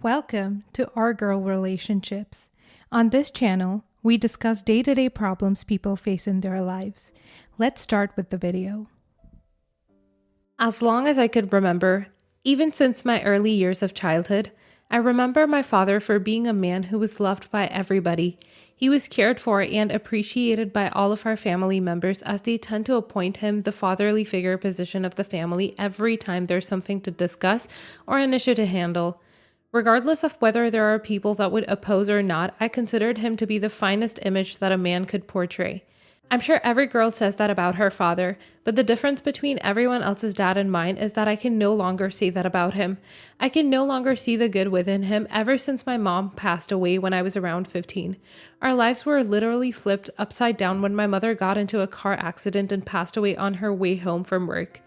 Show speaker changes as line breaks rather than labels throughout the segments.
Welcome to Our Girl Relationships. On this channel, we discuss day-to-day problems people face in their lives. Let's start with the video. As long as I could remember, even since my early years of childhood, I remember my father for being a man who was loved by everybody. He was cared for and appreciated by all of our family members as they tend to appoint him the fatherly figure position of the family every time there's something to discuss or an issue to handle. Regardless of whether there are people that would oppose or not, I considered him to be the finest image that a man could portray. I'm sure every girl says that about her father, but the difference between everyone else's dad and mine is that I can no longer say that about him. I can no longer see the good within him ever since my mom passed away when I was around 15. Our lives were literally flipped upside down when my mother got into a car accident and passed away on her way home from work.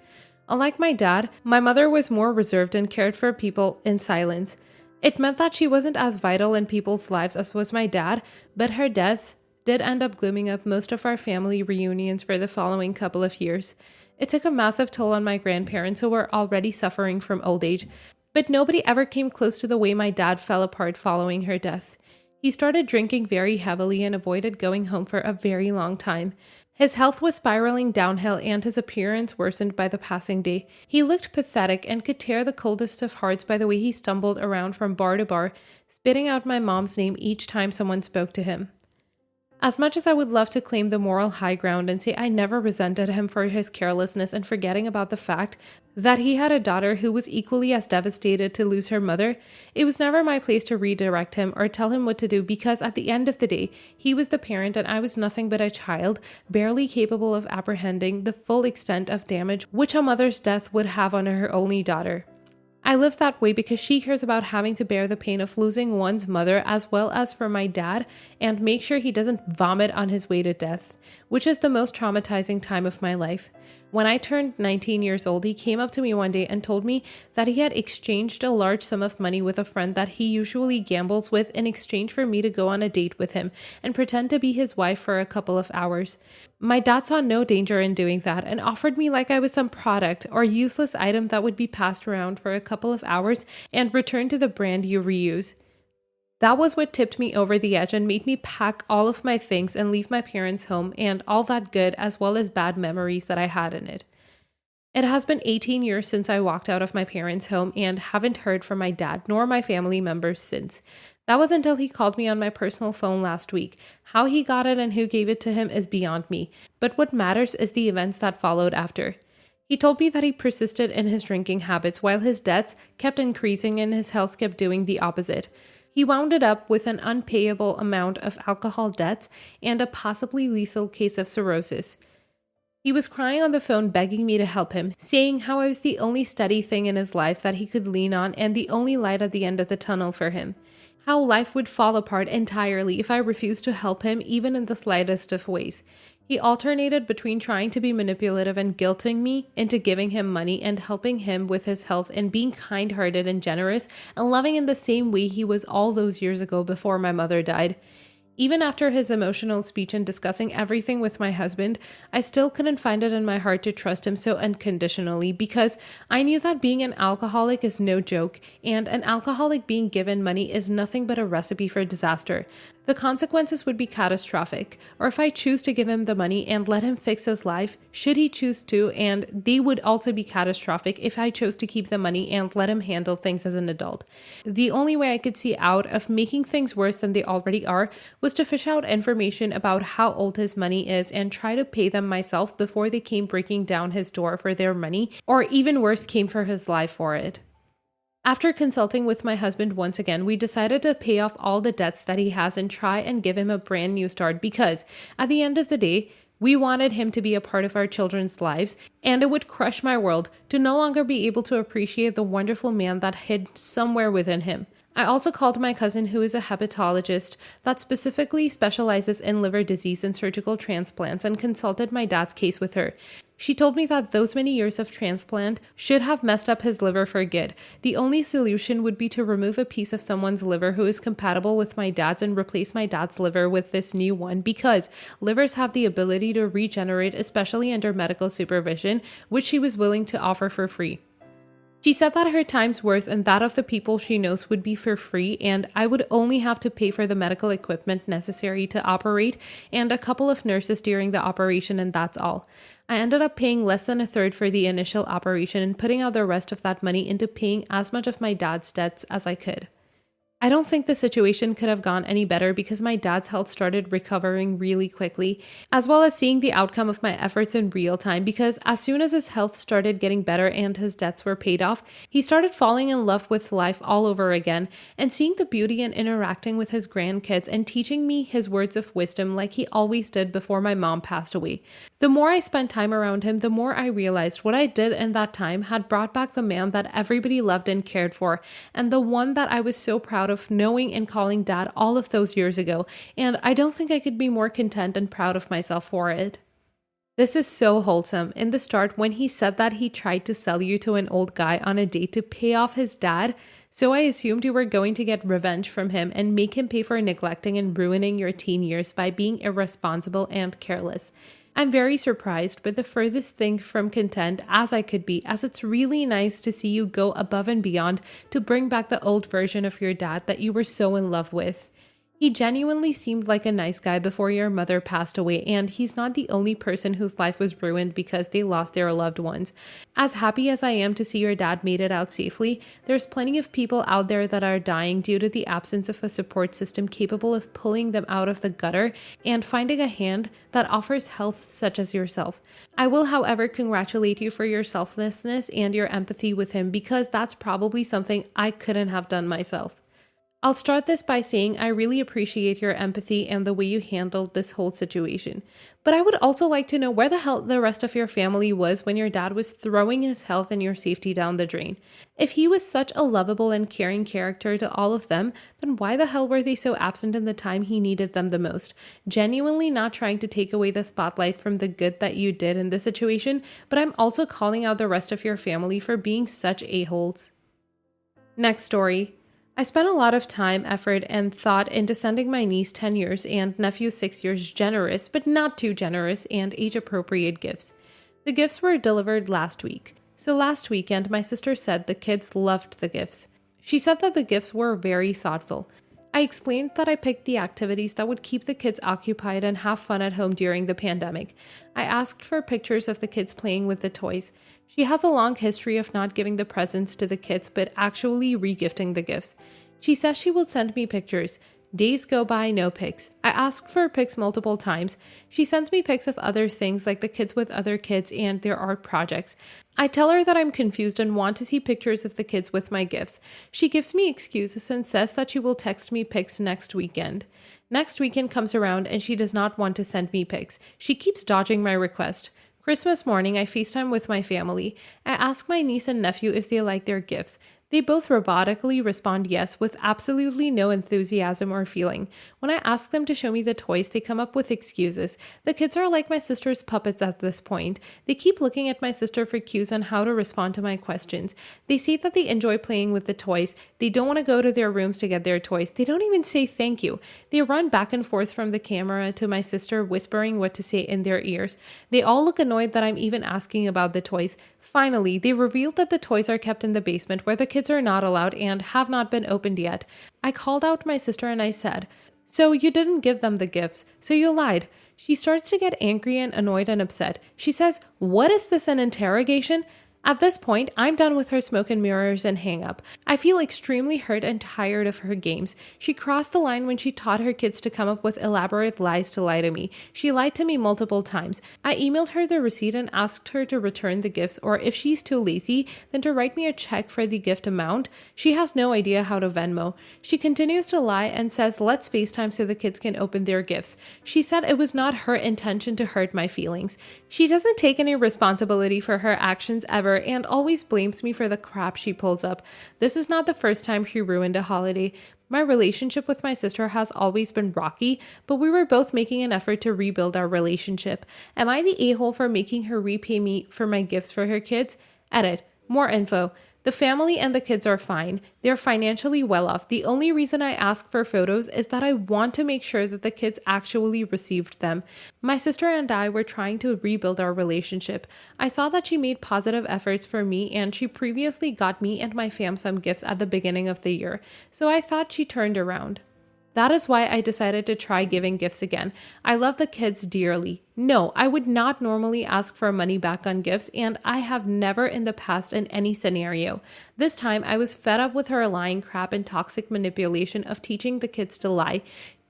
Unlike my dad, my mother was more reserved and cared for people in silence. It meant that she wasn't as vital in people's lives as was my dad, but her death did end up glooming up most of our family reunions for the following couple of years. It took a massive toll on my grandparents who were already suffering from old age, but nobody ever came close to the way my dad fell apart following her death. He started drinking very heavily and avoided going home for a very long time. His health was spiraling downhill and his appearance worsened by the passing day. He looked pathetic and could tear the coldest of hearts by the way he stumbled around from bar to bar, spitting out my mom's name each time someone spoke to him. As much as I would love to claim the moral high ground and say I never resented him for his carelessness and forgetting about the fact that he had a daughter who was equally as devastated to lose her mother, it was never my place to redirect him or tell him what to do because at the end of the day, he was the parent and I was nothing but a child, barely capable of apprehending the full extent of damage which a mother's death would have on her only daughter. I live that way because she cares about having to bear the pain of losing one's mother as well as for my dad and make sure he doesn't vomit on his way to death, which is the most traumatizing time of my life. When I turned 19 years old, he came up to me one day and told me that he had exchanged a large sum of money with a friend that he usually gambles with in exchange for me to go on a date with him and pretend to be his wife for a couple of hours. My dad saw no danger in doing that and offered me like I was some product or useless item that would be passed around for a couple of hours and returned to the brand you reuse. That was what tipped me over the edge and made me pack all of my things and leave my parents' home and all that good as well as bad memories that I had in it. It has been 18 years since I walked out of my parents' home and haven't heard from my dad nor my family members since. That was until he called me on my personal phone last week. How he got it and who gave it to him is beyond me, but what matters is the events that followed after. He told me that he persisted in his drinking habits while his debts kept increasing and his health kept doing the opposite. He wound it up with an unpayable amount of alcohol debts and a possibly lethal case of cirrhosis. He was crying on the phone begging me to help him, saying how I was the only steady thing in his life that he could lean on and the only light at the end of the tunnel for him. How life would fall apart entirely if I refused to help him even in the slightest of ways. He alternated between trying to be manipulative and guilting me into giving him money and helping him with his health and being kind-hearted and generous and loving in the same way he was all those years ago before my mother died. Even after his emotional speech and discussing everything with my husband, I still couldn't find it in my heart to trust him so unconditionally because I knew that being an alcoholic is no joke, and an alcoholic being given money is nothing but a recipe for disaster. The consequences would be catastrophic, or if I choose to give him the money and let him fix his life, should he choose to, and they would also be catastrophic if I chose to keep the money and let him handle things as an adult. The only way I could see out of making things worse than they already are was to fish out information about how old his money is and try to pay them myself before they came breaking down his door for their money, or even worse, came for his life for it. After consulting with my husband once again, we decided to pay off all the debts that he has and try and give him a brand new start because, at the end of the day, we wanted him to be a part of our children's lives, and it would crush my world to no longer be able to appreciate the wonderful man that hid somewhere within him. I also called my cousin, who is a hepatologist that specifically specializes in liver disease and surgical transplants, and consulted my dad's case with her. She told me that those many years of transplant should have messed up his liver for good. The only solution would be to remove a piece of someone's liver who is compatible with my dad's and replace my dad's liver with this new one because livers have the ability to regenerate, especially under medical supervision, which she was willing to offer for free. She said that her time's worth and that of the people she knows would be for free, and I would only have to pay for the medical equipment necessary to operate and a couple of nurses during the operation, and that's all. I ended up paying less than a third for the initial operation and putting out the rest of that money into paying as much of my dad's debts as I could. I don't think the situation could have gone any better because my dad's health started recovering really quickly, as well as seeing the outcome of my efforts in real time, because as soon as his health started getting better and his debts were paid off, he started falling in love with life all over again and seeing the beauty in interacting with his grandkids and teaching me his words of wisdom like he always did before my mom passed away. The more I spent time around him, the more I realized what I did in that time had brought back the man that everybody loved and cared for, and the one that I was so proud of knowing and calling dad all of those years ago, and I don't think I could be more content and proud of myself for it. This is so wholesome. In the start, when he said that he tried to sell you to an old guy on a date to pay off his dad, so I assumed you were going to get revenge from him and make him pay for neglecting and ruining your teen years by being irresponsible and careless. I'm very surprised, but the furthest thing from content as I could be, as it's really nice to see you go above and beyond to bring back the old version of your dad that you were so in love with. He genuinely seemed like a nice guy before your mother passed away, and he's not the only person whose life was ruined because they lost their loved ones. As happy as I am to see your dad made it out safely, there's plenty of people out there that are dying due to the absence of a support system capable of pulling them out of the gutter and finding a hand that offers help such as yourself. I will, however, congratulate you for your selflessness and your empathy with him, because that's probably something I couldn't have done myself. I'll start this by saying I really appreciate your empathy and the way you handled this whole situation. But I would also like to know where the hell the rest of your family was when your dad was throwing his health and your safety down the drain. If he was such a lovable and caring character to all of them, then why the hell were they so absent in the time he needed them the most? Genuinely not trying to take away the spotlight from the good that you did in this situation, but I'm also calling out the rest of your family for being such a-holes. Next story. I spent a lot of time, effort, and thought into sending my niece 10 years and nephew 6 years generous, but not too generous, and age-appropriate gifts. The gifts were delivered last week. So last weekend, my sister said the kids loved the gifts. She said that the gifts were very thoughtful. I explained that I picked the activities that would keep the kids occupied and have fun at home during the pandemic. I asked for pictures of the kids playing with the toys. She has a long history of not giving the presents to the kids, but actually regifting the gifts. She says she will send me pictures. Days go by, no pics. I ask for pics multiple times. She sends me pics of other things like the kids with other kids and their art projects. I tell her that I'm confused and want to see pictures of the kids with my gifts. She gives me excuses and says that she will text me pics next weekend. Next weekend comes around and she does not want to send me pics. She keeps dodging my request. Christmas morning, I FaceTime with my family. I ask my niece and nephew if they like their gifts. They both robotically respond yes with absolutely no enthusiasm or feeling. When I ask them to show me the toys, they come up with excuses. The kids are like my sister's puppets at this point. They keep looking at my sister for cues on how to respond to my questions. They say that they enjoy playing with the toys. They don't want to go to their rooms to get their toys. They don't even say thank you. They run back and forth from the camera to my sister, whispering what to say in their ears. They all look annoyed that I'm even asking about the toys. Finally, they revealed that the toys are kept in the basement where the kids are not allowed and have not been opened yet. I called out my sister and I said, "So you didn't give them the gifts, so you lied." She starts to get angry and annoyed and upset. She says, "What is this, an interrogation?" At this point, I'm done with her smoke and mirrors and hang up. I feel extremely hurt and tired of her games. She crossed the line when she taught her kids to come up with elaborate lies to lie to me. She lied to me multiple times. I emailed her the receipt and asked her to return the gifts, or if she's too lazy, then to write me a check for the gift amount. She has no idea how to Venmo. She continues to lie and says, "Let's FaceTime so the kids can open their gifts." She said it was not her intention to hurt my feelings. She doesn't take any responsibility for her actions ever and always blames me for the crap she pulls up. This is not the first time she ruined a holiday. My relationship with my sister has always been rocky, but we were both making an effort to rebuild our relationship. Am I the a-hole for making her repay me for my gifts for her kids? Edit. More info. The family and the kids are fine. They're financially well off. The only reason I ask for photos is that I want to make sure that the kids actually received them. My sister and I were trying to rebuild our relationship. I saw that she made positive efforts for me, and she previously got me and my fam some gifts at the beginning of the year, so I thought she turned around. That is why I decided to try giving gifts again. I love the kids dearly. No, I would not normally ask for money back on gifts, and I have never in the past in any scenario. This time, I was fed up with her lying crap and toxic manipulation of teaching the kids to lie.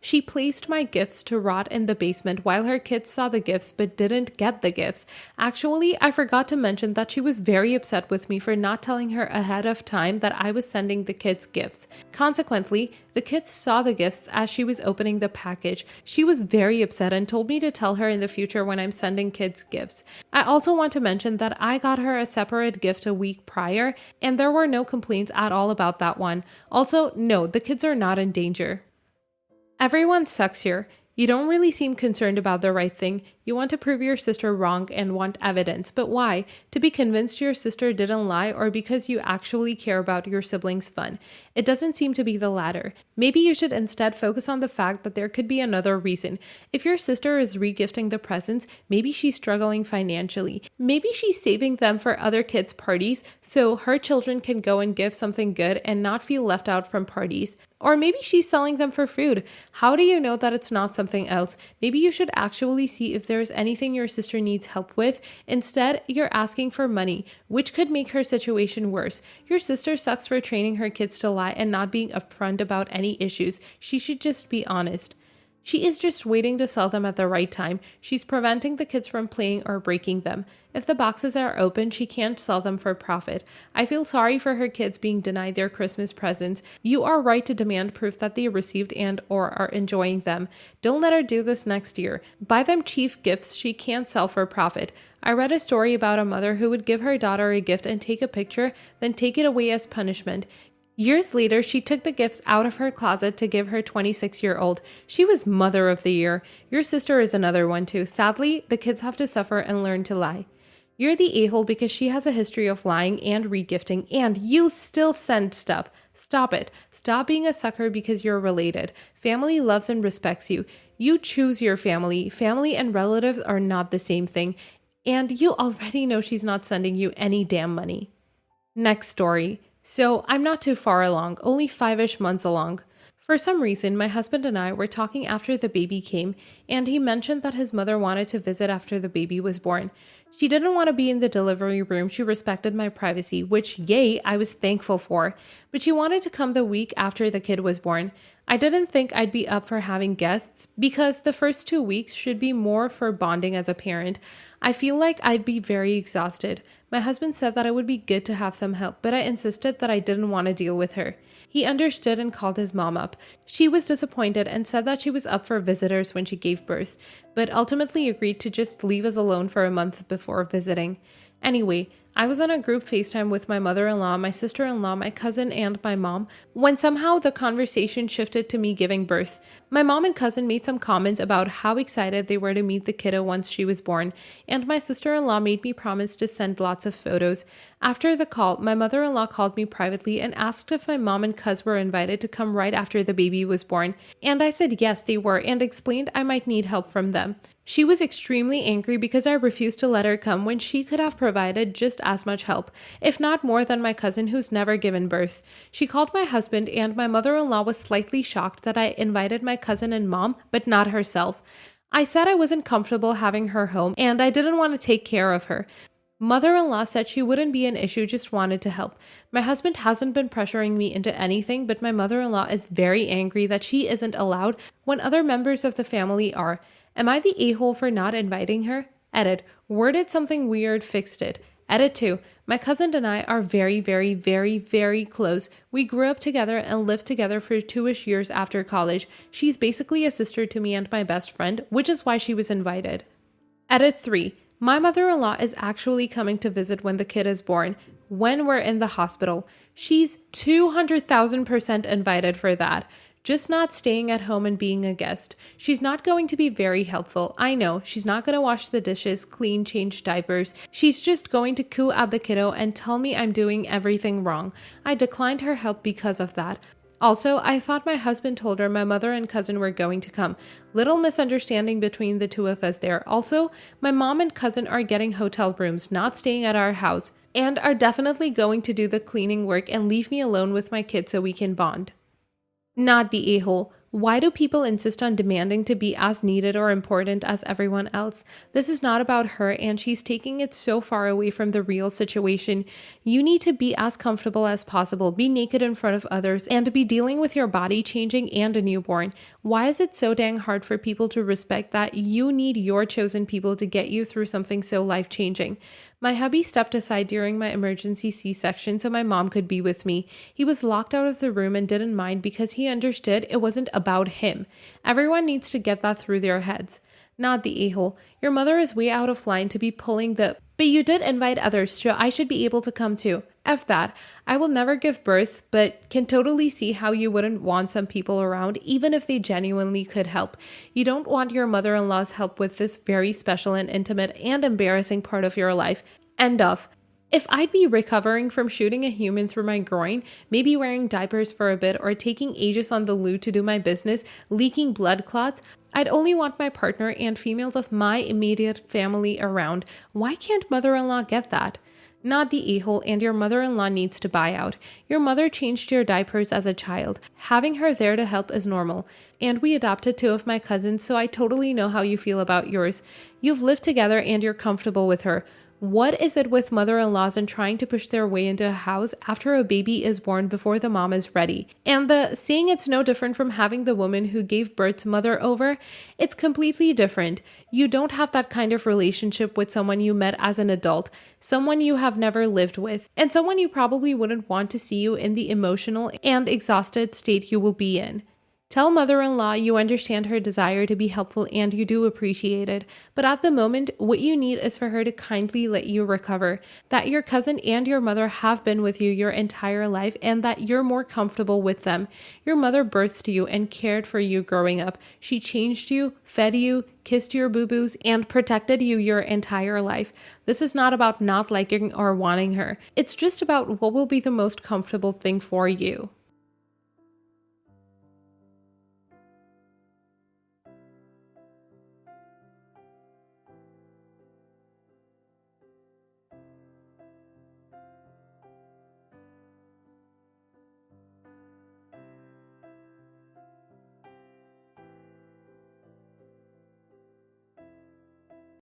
She placed my gifts to rot in the basement while her kids saw the gifts but didn't get the gifts. Actually, I forgot to mention that she was very upset with me for not telling her ahead of time that I was sending the kids gifts. Consequently, the kids saw the gifts as she was opening the package. She was very upset and told me to tell her in the future when I'm sending kids gifts. I also want to mention that I got her a separate gift a week prior, and there were no complaints at all about that one. Also, no, the kids are not in danger. Everyone sucks here. You don't really seem concerned about the right thing. You want to prove your sister wrong and want evidence. But why? To be convinced your sister didn't lie, or because you actually care about your siblings' fun? It doesn't seem to be the latter. Maybe you should instead focus on the fact that there could be another reason. If your sister is regifting the presents, maybe she's struggling financially. Maybe she's saving them for other kids' parties so her children can go and give something good and not feel left out from parties. Or maybe she's selling them for food. How do you know that it's not something else? Maybe you should actually see if there's anything your sister needs help with. Instead, you're asking for money, which could make her situation worse. Your sister sucks for training her kids to lie and not being upfront about any issues. She should just be honest. She is just waiting to sell them at the right time. She's preventing the kids from playing or breaking them. If the boxes are open, she can't sell them for profit. I feel sorry for her kids being denied their Christmas presents. You are right to demand proof that they received and or are enjoying them. Don't let her do this next year. Buy them cheap gifts she can't sell for profit. I read a story about a mother who would give her daughter a gift and take a picture, then take it away as punishment. Years later, she took the gifts out of her closet to give her 26-year-old. She was Mother of the Year. Your sister is another one too. Sadly, the kids have to suffer and learn to lie. You're the a-hole because she has a history of lying and regifting, and you still send stuff. Stop it. Stop being a sucker because you're related. Family loves and respects you. You choose your family. Family and relatives are not the same thing. And you already know she's not sending you any damn money. Next story. So I'm not too far along, only 5-ish months along. For some reason, my husband and I were talking after the baby came, and he mentioned that his mother wanted to visit after the baby was born. She didn't want to be in the delivery room. She respected my privacy, which, yay, I was thankful for. But she wanted to come the week after the kid was born. I didn't think I'd be up for having guests because the first 2 weeks should be more for bonding as a parent. I feel like I'd be very exhausted. My husband said that it would be good to have some help, but I insisted that I didn't want to deal with her. He understood and called his mom up. She was disappointed and said that she was up for visitors when she gave birth, but ultimately agreed to just leave us alone for a month before visiting. Anyway, I was on a group FaceTime with my mother-in-law, my sister-in-law, my cousin, and my mom, when somehow the conversation shifted to me giving birth. My mom and cousin made some comments about how excited they were to meet the kiddo once she was born, and my sister-in-law made me promise to send lots of photos. After the call, my mother-in-law called me privately and asked if my mom and cuz were invited to come right after the baby was born, and I said yes, they were, and explained I might need help from them. She was extremely angry because I refused to let her come when she could have provided just as much help, if not more than my cousin who's never given birth. She called my husband, and my mother-in-law was slightly shocked that I invited my cousin and mom, but not herself. I said I wasn't comfortable having her home, and I didn't want to take care of her. Mother-in-law said she wouldn't be an issue, just wanted to help. My husband hasn't been pressuring me into anything, but my mother-in-law is very angry that she isn't allowed when other members of the family are. Am I the a-hole for not inviting her? Edit. Worded something weird, fixed it. Edit 2. My cousin and I are very, very, very, very close. We grew up together and lived together for 2-ish years after college. She's basically a sister to me and my best friend, which is why she was invited. Edit 3. My mother-in-law is actually coming to visit when the kid is born, when we're in the hospital. She's 200,000% invited for that. just not staying at home and being a guest. She's not going to be very helpful. I know, she's not going to wash the dishes, clean, change diapers. She's just going to coo at the kiddo and tell me I'm doing everything wrong. I declined her help because of that. Also, I thought my husband told her my mother and cousin were going to come. Little misunderstanding between the two of us there. Also, my mom and cousin are getting hotel rooms, not staying at our house, and are definitely going to do the cleaning work and leave me alone with my kids so we can bond. Not the a-hole. Why do people insist on demanding to be as needed or important as everyone else? This is not about her, and she's taking it so far away from the real situation. You need to be as comfortable as possible, be naked in front of others, and be dealing with your body changing and a newborn. Why is it so dang hard for people to respect that you need your chosen people to get you through something so life-changing? My hubby stepped aside during my emergency C-section so my mom could be with me. He was locked out of the room and didn't mind because he understood it wasn't about him. Everyone needs to get that through their heads. Not the a-hole. Your mother is way out of line to be pulling the, but you did invite others, so I should be able to come too. F that. I will never give birth, but can totally see how you wouldn't want some people around, even if they genuinely could help. You don't want your mother-in-law's help with this very special and intimate and embarrassing part of your life. End of. If I'd be recovering from shooting a human through my groin, maybe wearing diapers for a bit or taking ages on the loo to do my business, leaking blood clots, I'd only want my partner and females of my immediate family around. Why can't mother-in-law get that? Not the a-hole, and your mother-in-law needs to buy out. Your mother changed your diapers as a child. Having her there to help is normal. And we adopted 2 of my cousins, so I totally know how you feel about yours. You've lived together and you're comfortable with her. What is it with mother-in-laws and trying to push their way into a house after a baby is born before the mom is ready? And the saying it's no different from having the woman who gave birth's mother over? It's completely different. You don't have that kind of relationship with someone you met as an adult, someone you have never lived with, and someone you probably wouldn't want to see you in the emotional and exhausted state you will be in. Tell mother-in-law you understand her desire to be helpful and you do appreciate it, but at the moment, what you need is for her to kindly let you recover, that your cousin and your mother have been with you your entire life and that you're more comfortable with them. Your mother birthed you and cared for you growing up. She changed you, fed you, kissed your boo-boos, and protected you your entire life. This is not about not liking or wanting her. It's just about what will be the most comfortable thing for you.